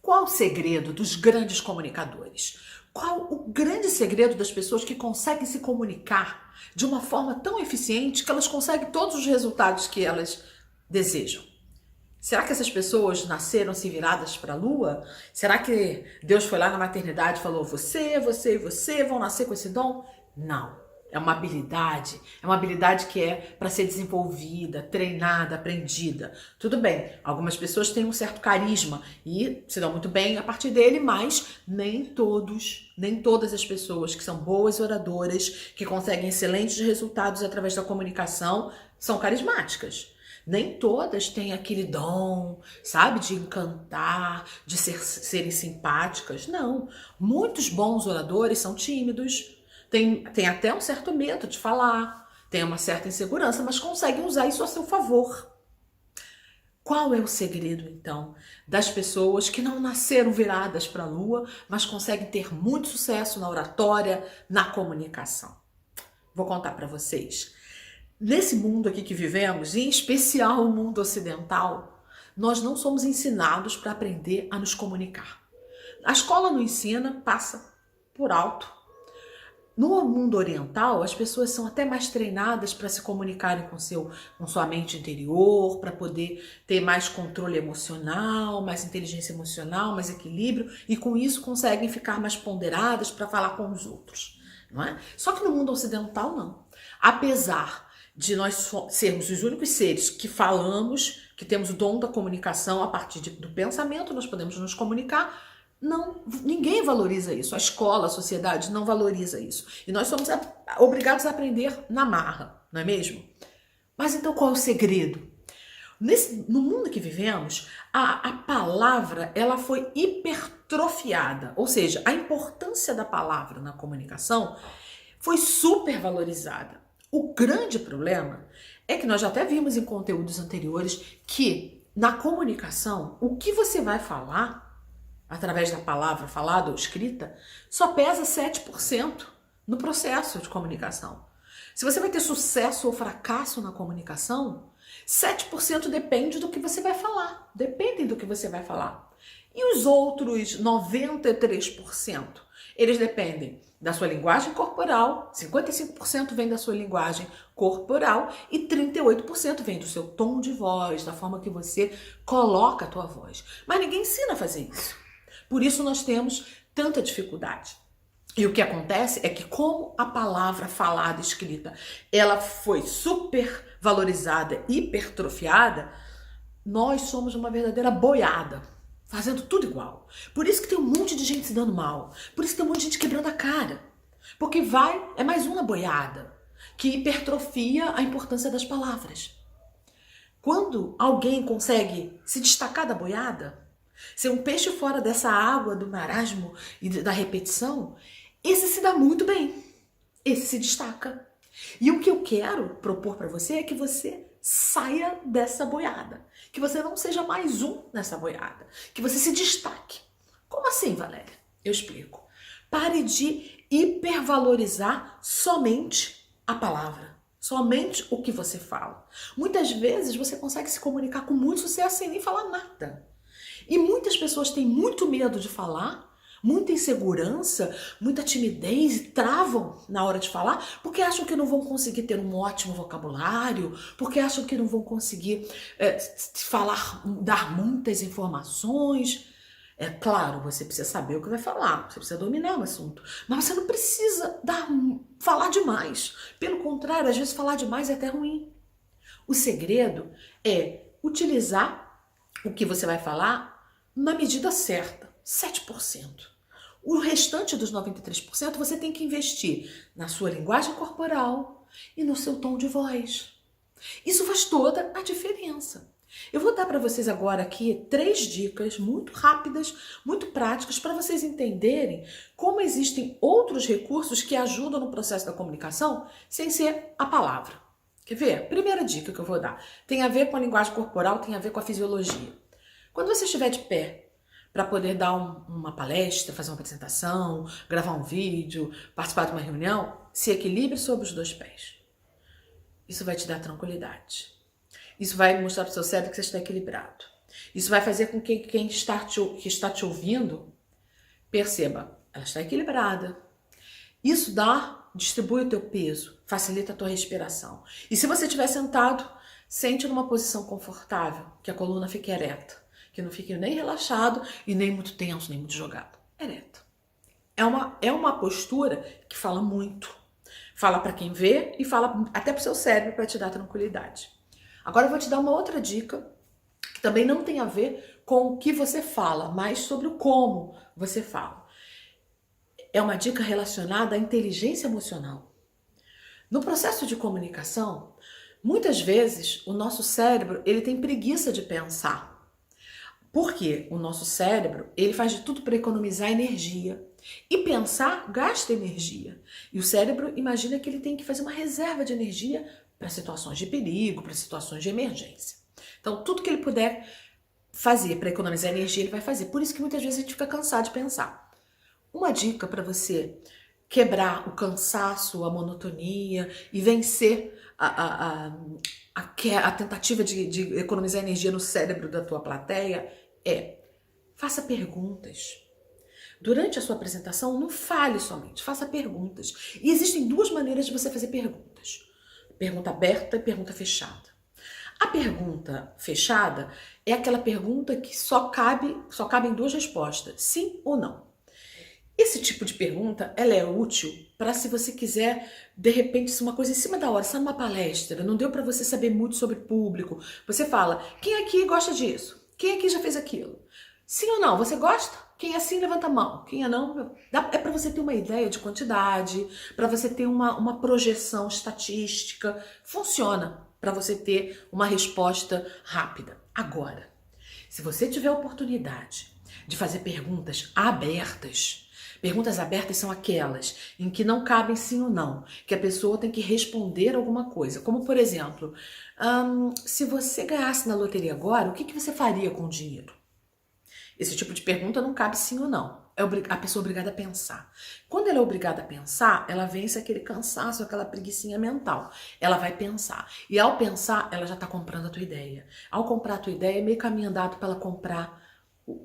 Qual o segredo dos grandes comunicadores? Qual o grande segredo das pessoas que conseguem se comunicar de uma forma tão eficiente que elas conseguem todos os resultados que elas desejam? Será que essas pessoas nasceram se viradas para a lua? Será que Deus foi lá na maternidade e falou: você, você e você vão nascer com esse dom? Não. É uma habilidade que é para ser desenvolvida, treinada, aprendida. Tudo bem, algumas pessoas têm um certo carisma e se dão muito bem a partir dele, mas nem todas as pessoas que são boas oradoras, que conseguem excelentes resultados através da comunicação, são carismáticas. Nem todas têm aquele dom, sabe, de encantar, de serem simpáticas. Não. Muitos bons oradores são tímidos, tem até um certo medo de falar, tem uma certa insegurança, mas conseguem usar isso a seu favor. Qual é o segredo, então, das pessoas que não nasceram viradas para a lua, mas conseguem ter muito sucesso na oratória, na comunicação? Vou contar para vocês. Nesse mundo aqui que vivemos, em especial o mundo ocidental, nós não somos ensinados para aprender a nos comunicar. A escola não ensina, passa por alto. No mundo oriental, as pessoas são até mais treinadas para se comunicarem com sua mente interior, para poder ter mais controle emocional, mais inteligência emocional, mais equilíbrio, e com isso conseguem ficar mais ponderadas para falar com os outros, não é? Só que no mundo ocidental, não. Apesar de nós sermos os únicos seres que falamos, que temos o dom da comunicação a partir do pensamento, nós podemos nos comunicar. Não, ninguém valoriza isso. A escola, a sociedade não valoriza isso. E nós somos obrigados a aprender na marra, não é mesmo? Mas então qual é o segredo? No mundo que vivemos, a palavra ela foi hipertrofiada. Ou seja, a importância da palavra na comunicação foi super valorizada. O grande problema é que nós já até vimos em conteúdos anteriores que na comunicação, o que você vai falar através da palavra falada ou escrita, só pesa 7% no processo de comunicação. Se você vai ter sucesso ou fracasso na comunicação, 7% depende do que você vai falar. Dependem do que você vai falar. E os outros 93%, eles dependem da sua linguagem corporal, 55% vem da sua linguagem corporal e 38% vem do seu tom de voz, da forma que você coloca a tua voz. Mas ninguém ensina a fazer isso. Por isso nós temos tanta dificuldade. E o que acontece é que como a palavra falada, escrita, ela foi super valorizada, hipertrofiada, nós somos uma verdadeira boiada, fazendo tudo igual. Por isso que tem um monte de gente se dando mal. Por isso que tem um monte de gente quebrando a cara. Porque é mais uma boiada que hipertrofia a importância das palavras. Quando alguém consegue se destacar da boiada, ser um peixe fora dessa água do marasmo e da repetição, esse se dá muito bem. Esse se destaca. E o que eu quero propor para você é que você saia dessa boiada. Que você não seja mais um nessa boiada. Que você se destaque. Como assim, Valéria? Eu explico. Pare de hipervalorizar somente a palavra. Somente o que você fala. Muitas vezes você consegue se comunicar com muito sucesso sem nem falar nada. E muitas pessoas têm muito medo de falar, muita insegurança, muita timidez e travam na hora de falar porque acham que não vão conseguir ter um ótimo vocabulário, porque acham que não vão conseguir dar muitas informações. É claro, você precisa saber o que vai falar, você precisa dominar o assunto, mas você não precisa falar demais. Pelo contrário, às vezes falar demais é até ruim. O segredo é utilizar o que você vai falar na medida certa, 7%. O restante dos 93% você tem que investir na sua linguagem corporal e no seu tom de voz. Isso faz toda a diferença. Eu vou dar para vocês agora aqui 3 dicas muito rápidas, muito práticas, para vocês entenderem como existem outros recursos que ajudam no processo da comunicação sem ser a palavra. Quer ver? Primeira dica que eu vou dar tem a ver com a linguagem corporal, tem a ver com a fisiologia. Quando você estiver de pé para poder dar uma palestra, fazer uma apresentação, gravar um vídeo, participar de uma reunião, se equilibre sobre os 2 pés. Isso vai te dar tranquilidade. Isso vai mostrar para o seu cérebro que você está equilibrado. Isso vai fazer com que quem que está te ouvindo perceba, ela está equilibrada. Isso distribui o teu peso, facilita a tua respiração. E se você estiver sentado, sente numa posição confortável, que a coluna fique ereta, que não fique nem relaxado e nem muito tenso, nem muito jogado. Ereta. É uma postura que fala muito. Fala para quem vê e fala até para o seu cérebro para te dar tranquilidade. Agora eu vou te dar uma outra dica que também não tem a ver com o que você fala, mas sobre o como você fala. É uma dica relacionada à inteligência emocional. No processo de comunicação, muitas vezes o nosso cérebro ele tem preguiça de pensar. Porque o nosso cérebro ele faz de tudo para economizar energia. E pensar gasta energia. E o cérebro imagina que ele tem que fazer uma reserva de energia para situações de perigo, para situações de emergência. Então, tudo que ele puder fazer para economizar energia, ele vai fazer. Por isso que muitas vezes a gente fica cansado de pensar. Uma dica para você quebrar o cansaço, a monotonia e vencer a tentativa de economizar energia no cérebro da tua plateia é: faça perguntas. Durante a sua apresentação, não fale somente, faça perguntas. E existem duas maneiras de você fazer perguntas: pergunta aberta e pergunta fechada. A pergunta fechada é aquela pergunta que só cabem duas respostas, sim ou não. Esse tipo de pergunta, ela é útil para se você quiser, de repente, se uma coisa em cima da hora, está numa palestra, não deu para você saber muito sobre público, você fala: quem aqui gosta disso? Quem aqui já fez aquilo? Sim ou não? Você gosta? Quem é sim, levanta a mão. Quem é não? É para você ter uma ideia de quantidade, para você ter uma projeção estatística. Funciona para você ter uma resposta rápida. Agora, se você tiver a oportunidade de fazer perguntas abertas são aquelas em que não cabem sim ou não, que a pessoa tem que responder alguma coisa. Como, por exemplo, se você ganhasse na loteria agora, o que você faria com o dinheiro? Esse tipo de pergunta não cabe sim ou não. É a pessoa obrigada a pensar. Quando ela é obrigada a pensar, ela vence aquele cansaço, aquela preguicinha mental. Ela vai pensar. E ao pensar, ela já está comprando a tua ideia. Ao comprar a tua ideia, é meio caminho andado para ela comprar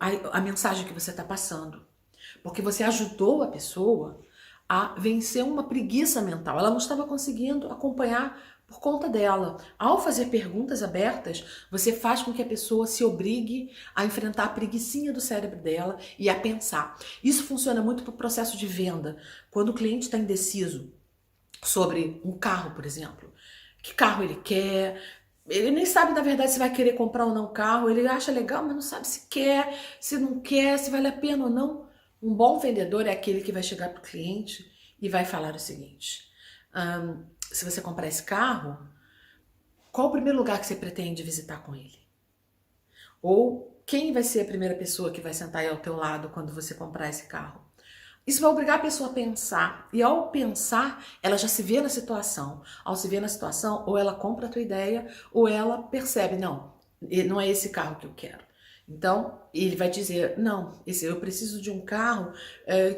a mensagem que você está passando. Porque você ajudou a pessoa a vencer uma preguiça mental. Ela não estava conseguindo acompanhar por conta dela. Ao fazer perguntas abertas, você faz com que a pessoa se obrigue a enfrentar a preguicinha do cérebro dela e a pensar. Isso funciona muito para o processo de venda. Quando o cliente está indeciso sobre um carro, por exemplo. Que carro ele quer? Ele nem sabe, na verdade, se vai querer comprar ou não o carro. Ele acha legal, mas não sabe se quer, se não quer, se vale a pena ou não. Um bom vendedor é aquele que vai chegar para o cliente e vai falar o seguinte: se você comprar esse carro, qual o primeiro lugar que você pretende visitar com ele? Ou quem vai ser a primeira pessoa que vai sentar aí ao teu lado quando você comprar esse carro? Isso vai obrigar a pessoa a pensar. E ao pensar, ela já se vê na situação. Ao se ver na situação, ou ela compra a tua ideia, ou ela percebe: não é esse carro que eu quero. Então, ele vai dizer: não, eu preciso de um carro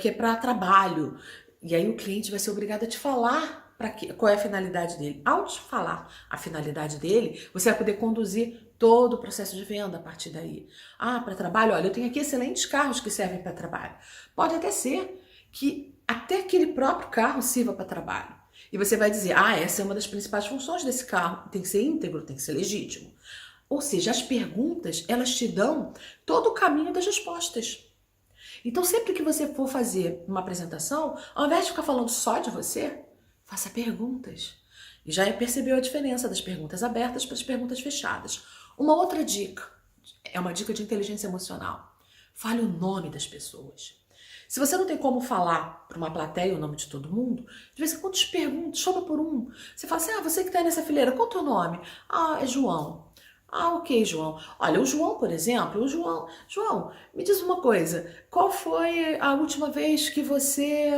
que é para trabalho. E aí o cliente vai ser obrigado a te falar qual é a finalidade dele. Ao te falar a finalidade dele, você vai poder conduzir todo o processo de venda a partir daí. Para trabalho, olha, eu tenho aqui excelentes carros que servem para trabalho. Pode até ser que até aquele próprio carro sirva para trabalho. E você vai dizer: essa é uma das principais funções desse carro. Tem que ser íntegro, tem que ser legítimo. Ou seja, as perguntas, elas te dão todo o caminho das respostas. Então, sempre que você for fazer uma apresentação, ao invés de ficar falando só de você, faça perguntas. E já percebeu a diferença das perguntas abertas para as perguntas fechadas. Uma outra dica, é uma dica de inteligência emocional. Fale o nome das pessoas. Se você não tem como falar para uma plateia o nome de todo mundo, de vez em quando te pergunta, chama por um. Você fala assim: você que está aí nessa fileira, qual é o teu nome? É João. Ok, João. Olha, o João, por exemplo, João, me diz uma coisa, qual foi a última vez que você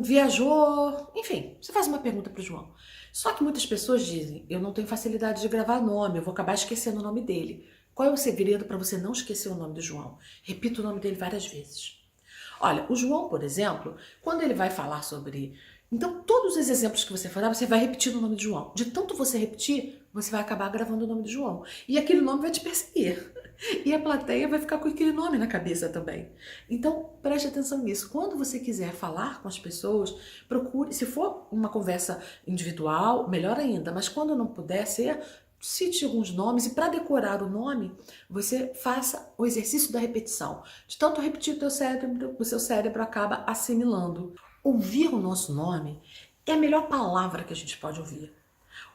viajou? Enfim, você faz uma pergunta para o João. Só que muitas pessoas dizem: eu não tenho facilidade de gravar nome, eu vou acabar esquecendo o nome dele. Qual é o segredo para você não esquecer o nome do João? Repita o nome dele várias vezes. Olha, o João, por exemplo, quando ele vai falar sobre... Então, todos os exemplos que você falar, você vai repetir o nome de João. De tanto você repetir, você vai acabar gravando o nome de João. E aquele nome vai te perseguir. E a plateia vai ficar com aquele nome na cabeça também. Então, preste atenção nisso. Quando você quiser falar com as pessoas, procure, se for uma conversa individual, melhor ainda, mas quando não puder ser, cite alguns nomes e para decorar o nome, você faça o exercício da repetição. De tanto repetir o seu cérebro acaba assimilando. Ouvir o nosso nome é a melhor palavra que a gente pode ouvir.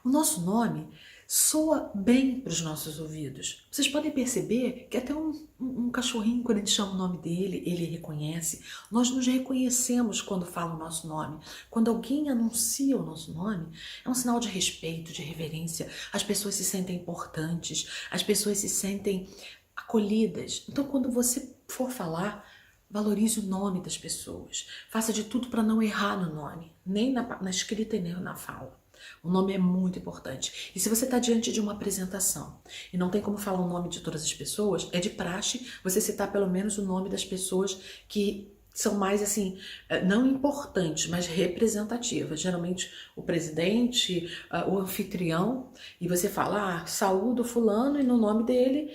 O nosso nome soa bem para os nossos ouvidos. Vocês podem perceber que até um cachorrinho, quando a gente chama o nome dele, ele reconhece. Nós nos reconhecemos quando fala o nosso nome. Quando alguém anuncia o nosso nome, é um sinal de respeito, de reverência. As pessoas se sentem importantes, as pessoas se sentem acolhidas. Então, quando você for falar, valorize o nome das pessoas. Faça de tudo para não errar no nome, nem na escrita e nem na fala. O nome é muito importante. E se você está diante de uma apresentação e não tem como falar o nome de todas as pessoas, é de praxe você citar pelo menos o nome das pessoas que são mais assim, não importantes, mas representativas. Geralmente o presidente, o anfitrião, e você fala, saúdo fulano, e no nome dele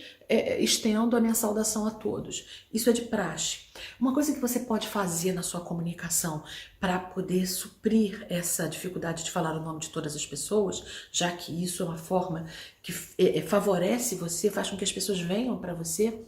estendo a minha saudação a todos. Isso é de praxe. Uma coisa que você pode fazer na sua comunicação para poder suprir essa dificuldade de falar o nome de todas as pessoas, já que isso é uma forma que favorece você, faz com que as pessoas venham para você,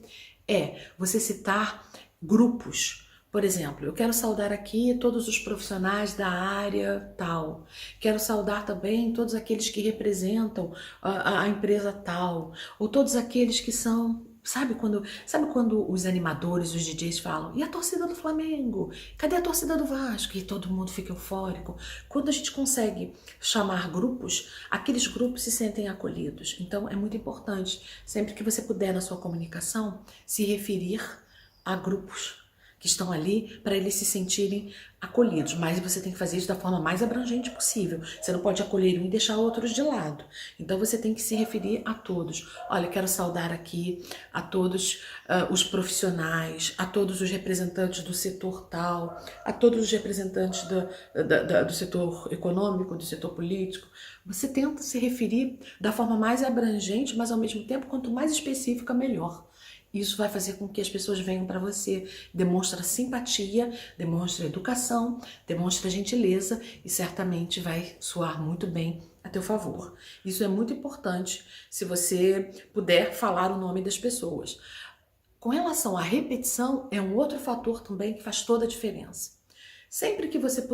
é você citar grupos. Por exemplo, eu quero saudar aqui todos os profissionais da área tal. Quero saudar também todos aqueles que representam a empresa tal. Ou todos aqueles que são... Sabe quando os animadores, os DJs falam, e a torcida do Flamengo? Cadê a torcida do Vasco? E todo mundo fica eufórico. Quando a gente consegue chamar grupos, aqueles grupos se sentem acolhidos. Então é muito importante, sempre que você puder na sua comunicação, se referir a grupos que estão ali para eles se sentirem acolhidos, mas você tem que fazer isso da forma mais abrangente possível. Você não pode acolher um e deixar outros de lado. Então você tem que se referir a todos. Olha, quero saudar aqui a todos os profissionais, a todos os representantes do setor tal, a todos os representantes do setor econômico, do setor político. Você tenta se referir da forma mais abrangente, mas ao mesmo tempo, quanto mais específica, melhor. Isso vai fazer com que as pessoas venham para você, demonstra simpatia, demonstra educação, demonstra gentileza e certamente vai soar muito bem a teu favor. Isso é muito importante se você puder falar o nome das pessoas. Com relação à repetição, é um outro fator também que faz toda a diferença. Sempre que você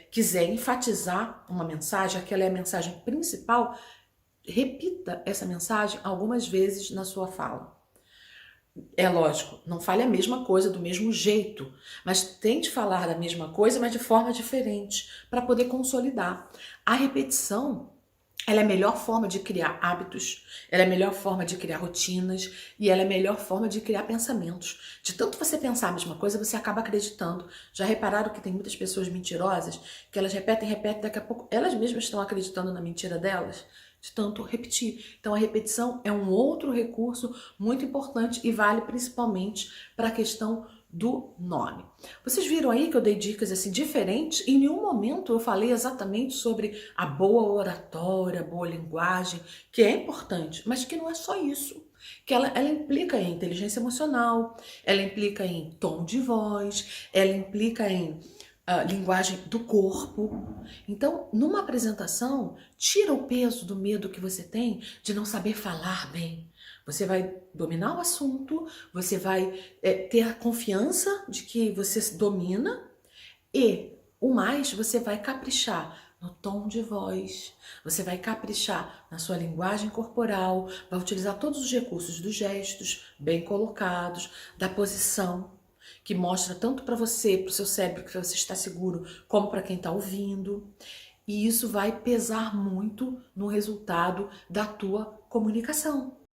quiser enfatizar uma mensagem, aquela é a mensagem principal, repita essa mensagem algumas vezes na sua fala. É lógico, não fale a mesma coisa do mesmo jeito, mas tente falar da mesma coisa, mas de forma diferente, para poder consolidar. A repetição, ela é a melhor forma de criar hábitos, ela é a melhor forma de criar rotinas e ela é a melhor forma de criar pensamentos. De tanto você pensar a mesma coisa, você acaba acreditando. Já repararam que tem muitas pessoas mentirosas, que elas repetem, daqui a pouco elas mesmas estão acreditando na mentira delas? De tanto repetir. Então a repetição é um outro recurso muito importante e vale principalmente para a questão do nome. Vocês viram aí que eu dei dicas assim diferentes? Em nenhum momento eu falei exatamente sobre a boa oratória, a boa linguagem, que é importante, mas que não é só isso. Que ela implica em inteligência emocional, ela implica em tom de voz, ela implica em linguagem do corpo. Então, numa apresentação, tira o peso do medo que você tem de não saber falar bem. Você vai dominar o assunto, você vai ter a confiança de que você domina e, o mais, você vai caprichar no tom de voz, você vai caprichar na sua linguagem corporal, vai utilizar todos os recursos dos gestos bem colocados, da posição, que mostra tanto para você, para o seu cérebro, que você está seguro, como para quem está ouvindo. E isso vai pesar muito no resultado da tua comunicação.